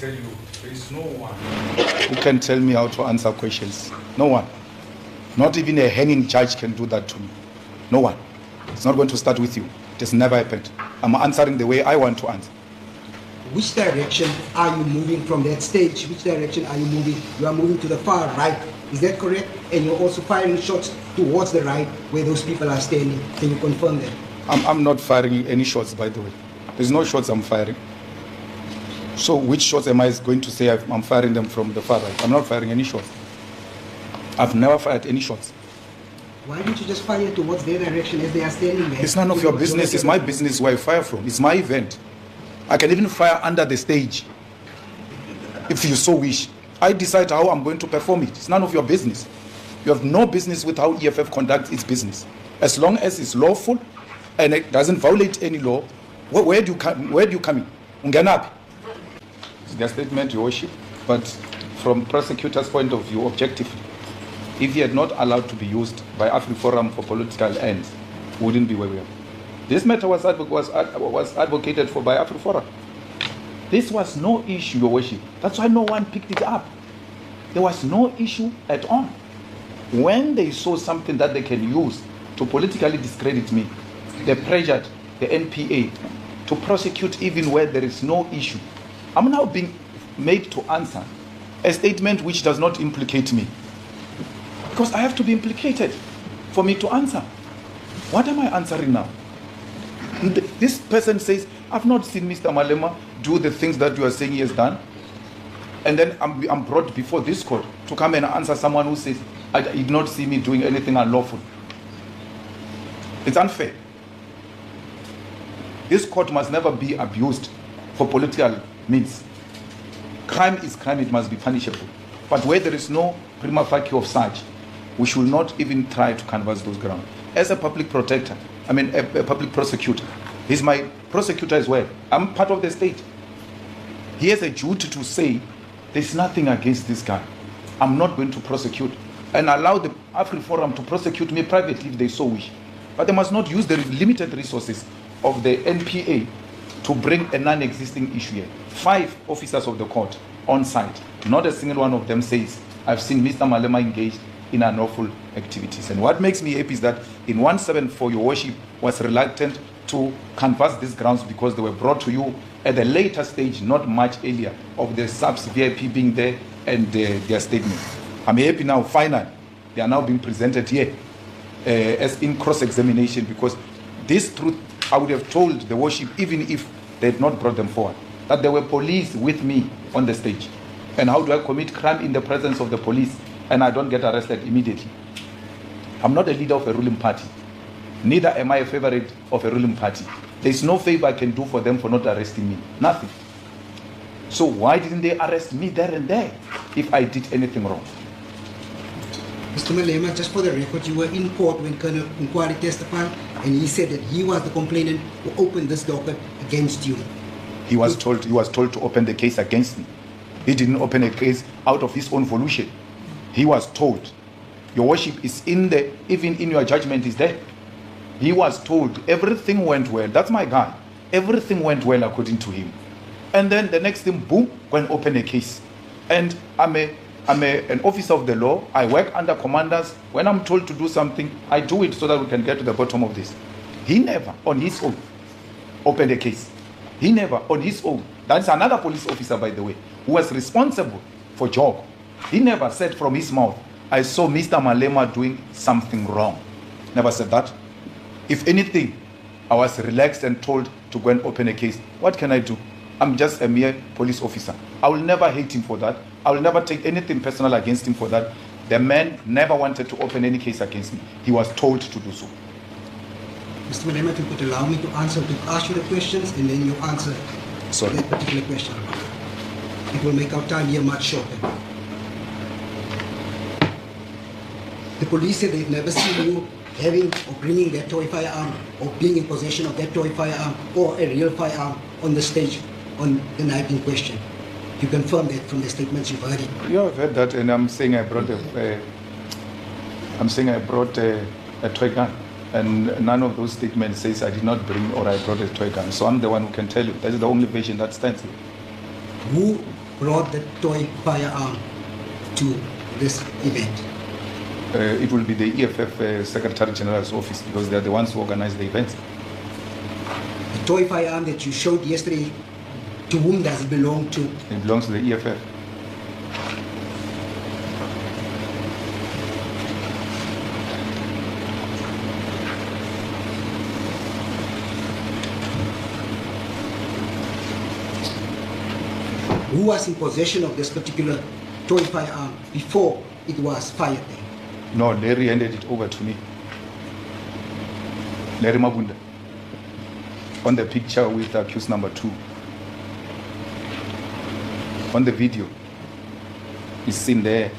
tell you, there is no one who can tell me how to answer questions. No one. Not even a hanging judge can do that to me. No one. It's not going to start with you. It has never happened. I'm answering the way I want to answer. Which direction are you moving from that stage? Which direction are you moving? You are moving to the far right. Is that correct? And you're also firing shots towards the right where those people are standing. Can you confirm that? I'm not firing any shots, by the way. There's no shots I'm firing. So which shots am I going to say I'm firing them from the far right? I'm not firing any shots. I've never fired any shots. Why don't you just fire towards their direction as they are standing there? It's none of your business. It's my business where I fire from. It's my event. I can even fire under the stage if you so wish. I decide how I'm going to perform it. It's none of your business. You have no business with how EFF conducts its business. As long as it's lawful and it doesn't violate any law, where do you come in? Ungenapi? It's their statement, Your Worship. But from prosecutor's point of view, objectively, if he had not allowed to be used by AfriForum for political ends, we wouldn't be where we are. This matter was advocated for by AfriForum. This was no issue, Your Worship. That's why no one picked it up. There was no issue at all. When they saw something that they can use to politically discredit me, they pressured the NPA to prosecute even where there is no issue. I'm now being made to answer a statement which does not implicate me. Because I have to be implicated for me to answer. What am I answering now? This person says, I've not seen Mr. Malema do the things that you are saying he has done. And then I'm brought before this court to come and answer someone who says, I did not see me doing anything unlawful. It's unfair. This court must never be abused for political means. Crime is crime, it must be punishable. But where there is no prima facie of such, we should not even try to canvass those grounds. As a public protector, a public prosecutor, he's my prosecutor as well. I'm part of the state. He has a duty to say, there's nothing against this guy. I'm not going to prosecute. And allow the AfriForum to prosecute me privately if they so wish. But they must not use the limited resources of the NPA to bring a non-existing issue here. 5 officers of the court on site. Not a single one of them says, I've seen Mr. Malema engaged in unlawful activities. And what makes me happy is that in 174, Your Worship was reluctant to canvass these grounds because they were brought to you at a later stage, not much earlier, of the subs VIP being there and their statement. I'm happy now, finally, they are now being presented here as in cross-examination, because this truth, I would have told the Worship, even if they had not brought them forward, that there were police with me on the stage. And how do I commit crime in the presence of the police and I don't get arrested immediately? I'm not a leader of a ruling party. Neither am I a favorite of a ruling party. There's no favor I can do for them for not arresting me. Nothing. So why didn't they arrest me there and there if I did anything wrong? Mr. Malema, just for the record, you were in court when Colonel Nkwari testified, and he said that he was the complainant who opened this docket against you. He was told to open the case against me. He didn't open a case out of his own volition. He was told. Your Worship is even in your judgment is there. He was told everything went well. That's my guy. Everything went well according to him. And then the next thing, boom, go and open a case. And I'm an officer of the law. I work under commanders. When I'm told to do something, I do it so that we can get to the bottom of this. He never, on his own, opened a case. He never, on his own. That's another police officer, by the way, who was responsible for job. He never said from his mouth, I saw Mr. Malema doing something wrong. Never said that. If anything, I was relaxed and told to go and open a case. What can I do? I'm just a mere police officer. I will never hate him for that. I will never take anything personal against him for that. The man never wanted to open any case against me. He was told to do so. Mr. Malema, if you could allow me to ask you the questions and then you answer that particular question. It will make our time here much shorter. The police said they've never seen you having or bringing that toy firearm or being in possession of that toy firearm or a real firearm on the stage on the night in question. You confirm that from the statements you've heard. Yeah, I've heard that, and I'm saying I brought a toy gun, and none of those statements says I did not bring or I brought a toy gun. So I'm the one who can tell you. That is the only version that stands here. Who brought the toy firearm to this event? It will be the EFF Secretary General's office, because they are the ones who organize the events. The toy firearm that you showed yesterday, to whom does it belong to? It belongs to the EFF. Who was in possession of this particular toy firearm before it was fired there? No, Larry handed it over to me. Larry Mabunda. On the picture with accused number 2. On the video, is seen there.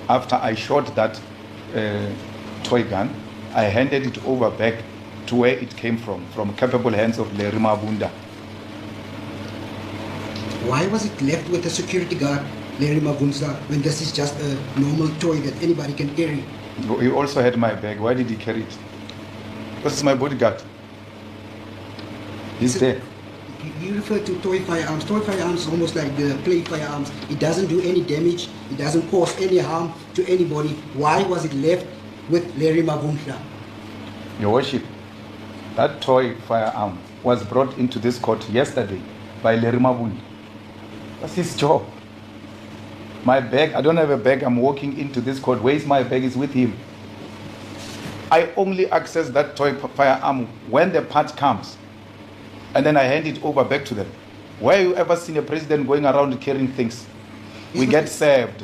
After I shot that toy gun, I handed it over back to where it came from capable hands of Larry Mabunda. Why was it left with the security guard, Larry Mabunda, when this is just a normal toy that anybody can carry? He also had my bag. Why did he carry it? Because it's my bodyguard. He's there. You refer to toy firearms. Toy firearms is almost like the play firearms. It doesn't do any damage. It doesn't cause any harm to anybody. Why was it left with Larry Mabunda? Your Worship, that toy firearm was brought into this court yesterday by Larry Mabunda. That's his job. My bag, I don't have a bag. I'm walking into this court. Where is my bag? Is with him. I only access that toy firearm when the part comes, and then I hand it over back to them. Where you ever seen a president going around carrying things? We get served.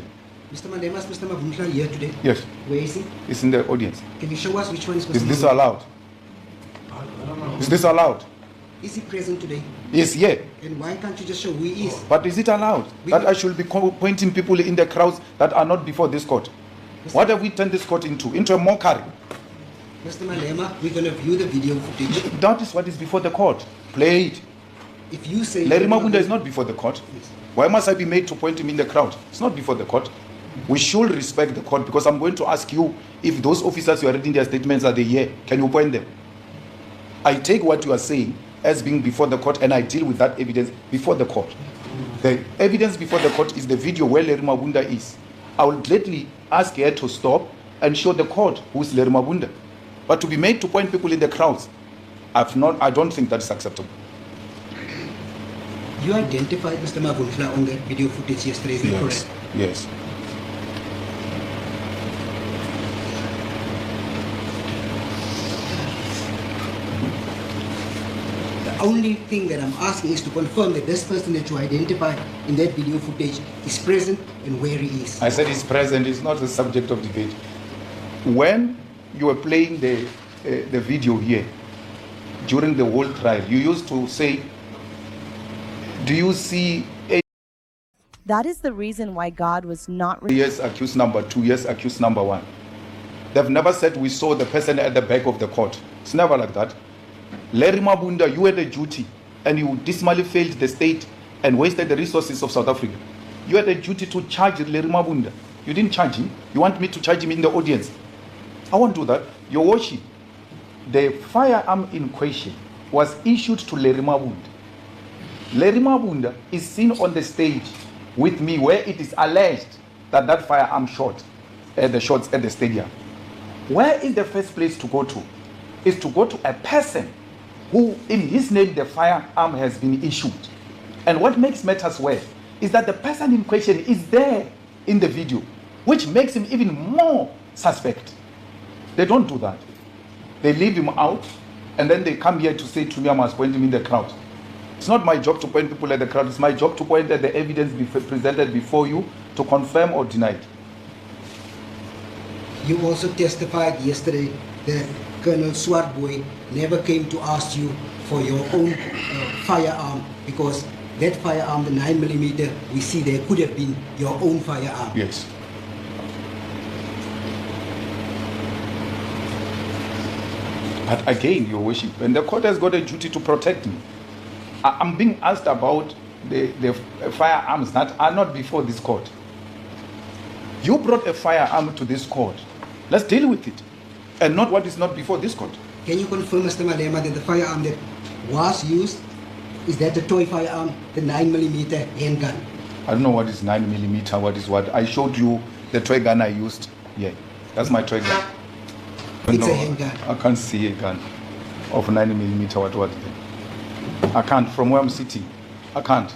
Mr. Malema, is Mr. Mabunda here today? Yes. Where is he? It's in the audience. Can you show us which one is Mr. Is this Mabunda? allowed? Is this allowed? Is he present today? Yes, yeah. And why can't you just show who he is? But is it allowed that I should be pointing people in the crowds that are not before this court? What have we turned this court into? Into a mockery. Mr. Malema, we're going to view the video footage. That is what is before the court. Play it. If you say... Larry Mabunda is not before the court. Yes. Why must I be made to point him in the crowd? It's not before the court. We should respect the court, because I'm going to ask you if those officers you are reading their statements are they here. Can you point them? I take what you are saying as being before the court, and I deal with that evidence before the court. The evidence before the court is the video where Larry Mabunda is. I will gladly ask her to stop and show the court who is Larry Mabunda. But to be made to point people in the crowds, I don't think that's acceptable. You identified Mr. Mabunda on the video footage yesterday, is that correct? Yes. The only thing that I'm asking is to confirm that this person that you identified in that video footage is present and where he is. I said he's present. It's not the subject of debate. When you were playing the video here, during the whole trial, you used to say, do you see a... That is the reason why God was not... Yes, accused number 2, yes, accused number 1. They've never said we saw the person at the back of the court. It's never like that. Larry Mabunda, you had a duty, and you dismally failed the state and wasted the resources of South Africa. You had a duty to charge Larry Mabunda. You didn't charge him. You want me to charge him in the audience. I won't do that. Your Worship, the firearm in question was issued to Larry Mabunda. Larry Mabunda is seen on the stage with me where it is alleged that that firearm shot the shots at the stadium. Where is the first place to go to? Is to go to a person who, in his name, the firearm has been issued. And what makes matters worse is that the person in question is there in the video, which makes him even more suspect. They don't do that. They leave him out, and then they come here to say to me, I must point him in the crowd. It's not my job to point people at the crowd. It's my job to point at the evidence presented before you to confirm or deny it. You also testified yesterday that Colonel Swartboy never came to ask you for your own firearm, because that firearm, the 9mm, we see there could have been your own firearm. Yes. But again, Your Worship, and the court has got a duty to protect me. I'm being asked about the firearms that are not before this court. You brought a firearm to this court. Let's deal with it, and not what is not before this court. Can you confirm, Mr. Malema, that the firearm that was used, is that the toy firearm, the 9mm handgun? I don't know what is 9mm, what is what. I showed you the toy gun I used. Yeah, that's my toy gun. It's a handgun. I can't see a gun of 9mm, what. I can't, from where I'm sitting. I can't.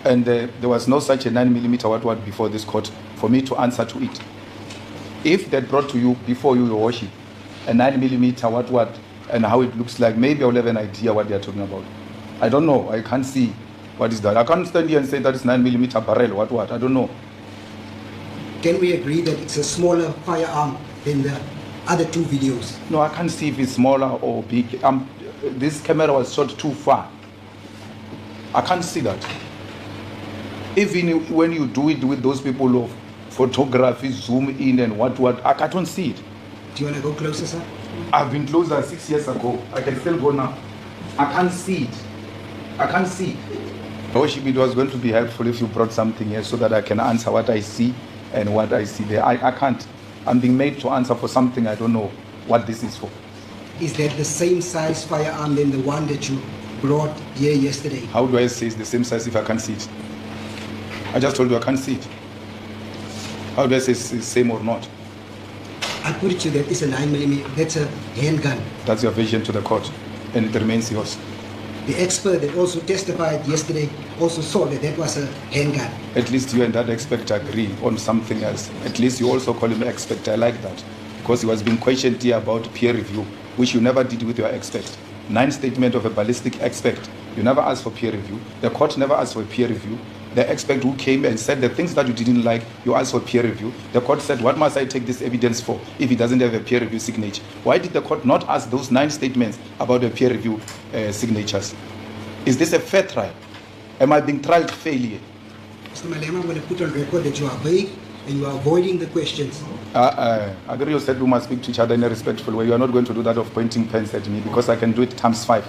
And there was no such a 9mm, what before this court for me to answer to it. If they brought to you before you worship a 9mm, what, and how it looks like, maybe I'll have an idea what they're talking about. I don't know. I can't see what is that. I can't stand here and say that is 9mm barrel, what. I don't know. Can we agree that it's a smaller firearm than the other two videos? No, I can't see if it's smaller or big. This camera was shot too far. I can't see that. Even when you do it with those people of photography, zoom in and what, I don't see it. Do you want to go closer, sir? I've been closer 6 years ago. I can still go now. I can't see it. I can't see it. Worship, it was going to be helpful if you brought something here so that I can answer what I see and what I see there. I can't. I'm being made to answer for something I don't know what this is for. Is that the same size firearm than the one that you brought here yesterday? How do I say it's the same size if I can't see it? I just told you I can't see it. How do I say it's the same or not? I put it to you that it's a 9mm. That's a handgun. That's your vision to the court, and it remains yours. The expert that also testified yesterday also saw that that was a handgun. At least you and that expert agree on something else. At least you also call him expert. I like that. Because he was being questioned here about peer review, which you never did with your expert. 9 statement of a ballistic expert. You never asked for peer review. The court never asked for peer review. The expert who came and said the things that you didn't like, you asked for peer review. The court said, what must I take this evidence for if it doesn't have a peer review signature? Why did the court not ask those 9 statements about the peer review signatures? Is this a fair trial? Am I being tried fairly? Mr. Malema, I'm going to put on record that you are vague and you are avoiding the questions. Agrio said we must speak to each other in a respectful way. You are not going to do that of pointing pens at me because I can do it times 5.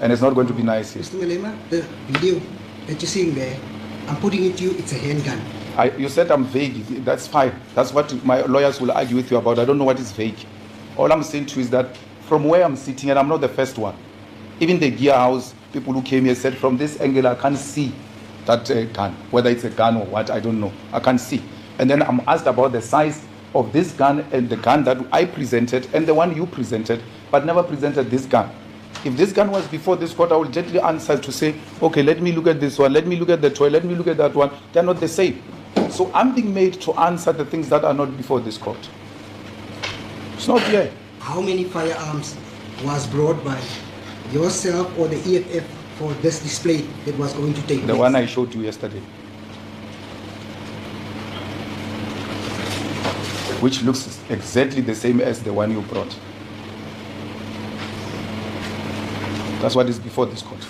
And it's not going to be nice here. Mr. Malema, the video that you're seeing there, I'm putting it to you, it's a handgun. You said I'm vague. That's fine. That's what my lawyers will argue with you about. I don't know what is vague. All I'm saying to you is that from where I'm sitting, and I'm not the first one, even the gear house, people who came here said from this angle, I can't see that gun. Whether it's a gun or what, I don't know. I can't see. And then I'm asked about the size of this gun and the gun that I presented and the one you presented, but never presented this gun. If this gun was before this court, I will gently answer to say, okay, let me look at this one, let me look at the toy, let me look at that one. They're not the same. So I'm being made to answer the things that are not before this court. It's not here. How many firearms was brought by yourself or the EFF for this display that was going to take place? The one I showed you yesterday. Which looks exactly the same as the one you brought. That's what is before this court.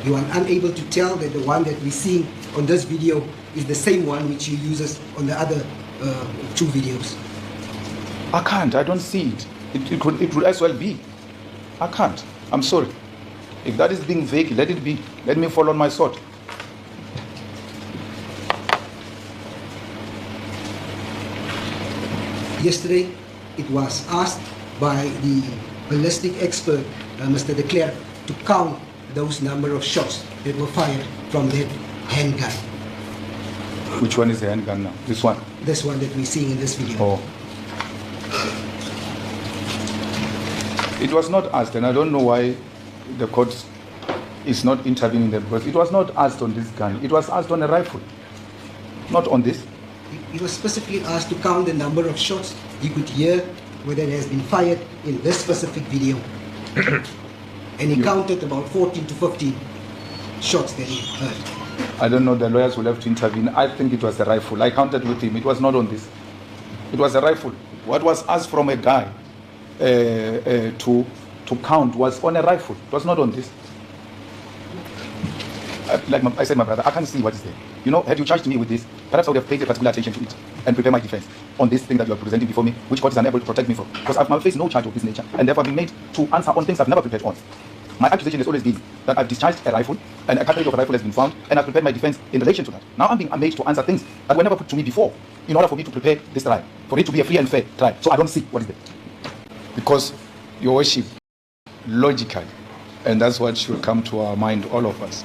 You are unable to tell that the one that we see on this video is the same one which you use on the other 2 videos? I can't. I don't see it. It would as well be. I can't. I'm sorry. If that is being vague, let it be. Let me fall on my sword. Yesterday, it was asked by the ballistic expert, Mr. De Klerk, to count those number of shots that were fired from that handgun. Which one is the handgun now? This one? This one that we're seeing in this video. Oh. It was not asked, and I don't know why the court is not intervening there, because it was not asked on this gun. It was asked on a rifle, not on this. He was specifically asked to count the number of shots he could hear whether it has been fired in this specific video. And he counted about 14 to 15 shots that he heard. I don't know, the lawyers will have to intervene. I think it was a rifle. I counted with him. It was not on this. It was a rifle. What was asked from a guy to count was on a rifle. It was not on this. Like I said, my brother, I can't see what is there. You know, had you charged me with this, perhaps I would have paid a particular attention to it and prepare my defense on this thing that you are presenting before me, which court is unable to protect me from. Because I've faced no charge of this nature, and therefore been made to answer on things I've never prepared on. My accusation has always been that I've discharged a rifle, and a cartridge of a rifle has been found, and I've prepared my defense in relation to that. Now I'm being made to answer things that were never put to me before, in order for me to prepare this trial, for it to be a free and fair trial. So I don't see what is there. Because, your worship, logically, and that's what should come to our mind, all of us.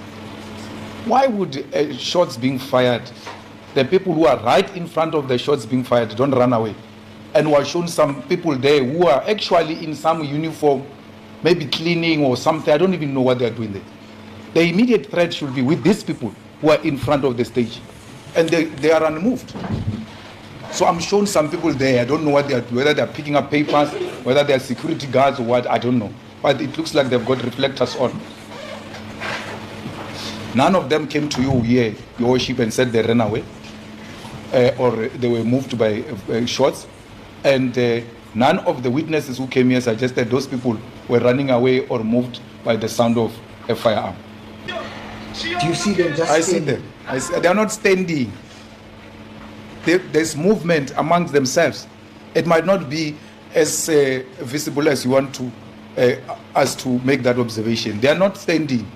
Why would shots being fired, the people who are right in front of the shots being fired don't run away? And we are shown some people there who are actually in some uniform, maybe cleaning or something. I don't even know what they are doing there. The immediate threat should be with these people who are in front of the stage, and they are unmoved. So I'm shown some people there. I don't know what they are, whether they are picking up papers, whether they are security guards or what. I don't know. But it looks like they've got reflectors on. None of them came to you here, your worship, and said they ran away or they were moved by shots. And none of the witnesses who came here suggested those people were running away or moved by the sound of a firearm. Do you see them just I see them. They are not standing. There's movement amongst themselves. It might not be as visible as you want to us to make that observation. They are not standing.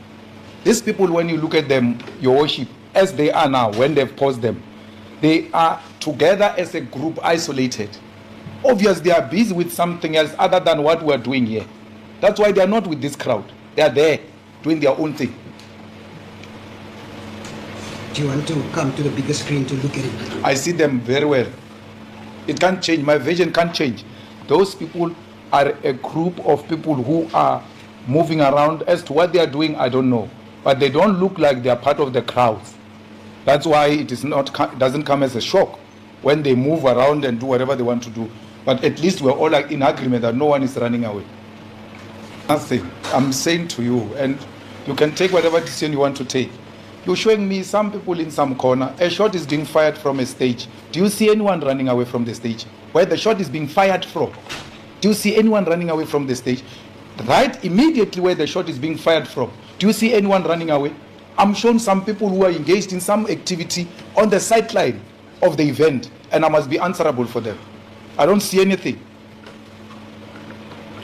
These people, when you look at them, your worship, as they are now, when they've paused them, they are together as a group, isolated. Obviously, they are busy with something else other than what we are doing here. That's why they are not with this crowd. They are there doing their own thing. Do you want to come to the bigger screen to look at it? I see them very well. It can't change. My vision can't change. Those people are a group of people who are moving around. As to what they are doing, I don't know. But they don't look like they are part of the crowds. That's why it doesn't come as a shock when they move around and do whatever they want to do. But at least we're all in agreement that no one is running away. Nothing. I'm saying to you, and you can take whatever decision you want to take. You're showing me some people in some corner. A shot is being fired from a stage. Do you see anyone running away from the stage? Where the shot is being fired from? Do you see anyone running away from the stage? Right immediately where the shot is being fired from. Do you see anyone running away? I'm showing some people who are engaged in some activity on the sideline of the event, and I must be answerable for them. I don't see anything.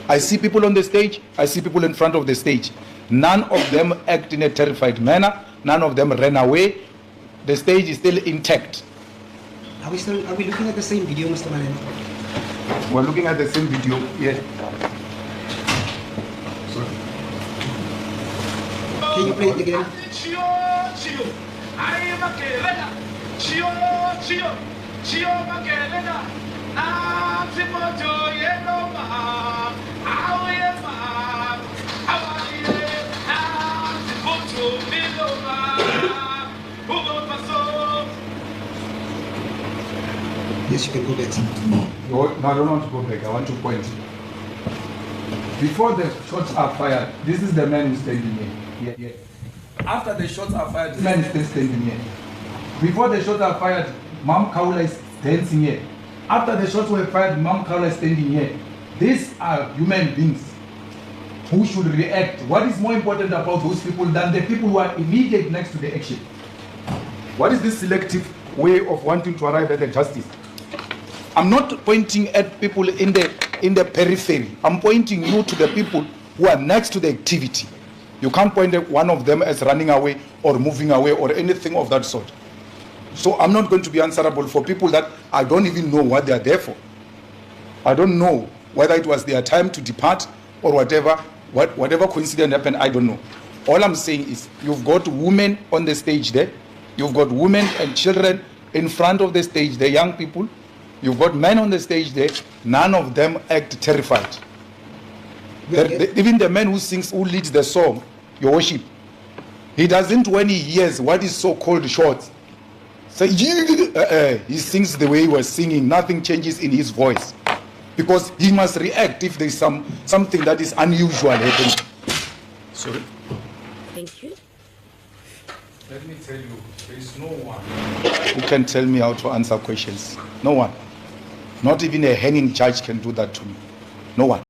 I see people on the stage. I see people in front of the stage. None of them act in a terrified manner. None of them ran away. The stage is still intact. Are we looking at the same video, Mr. Malema? We're looking at the same video, yeah. Sorry. Can you play it again? Yes, you can go back. No, I don't want to go back. I want to point. Before the shots are fired, this is the man who's standing here. Yeah. After the shots are fired, this man is still standing here. Before the shots are fired, Mom Kaula is dancing here. After the shots were fired, Mom Kaula is standing here. These are human beings who should react. What is more important about those people than the people who are immediate next to the action? What is this selective way of wanting to arrive at the justice? I'm not pointing at people in the periphery. I'm pointing you to the people who are next to the activity. You can't point at one of them as running away or moving away or anything of that sort. So I'm not going to be answerable for people that I don't even know what they are there for. I don't know whether it was their time to depart or whatever coincidence happened, I don't know. All I'm saying is you've got women on the stage there. You've got women and children in front of the stage, the young people. You've got men on the stage there. None of them act terrified. Even the man who leads the song, your worship, he doesn't, when he hears what is so-called shots, say, he sings the way he was singing. Nothing changes in his voice. Because he must react if there's something that is unusual happening. Sorry? Thank you. Let me tell you, there is no one who can tell me how to answer questions. No one. Not even a hanging judge can do that to me. No one.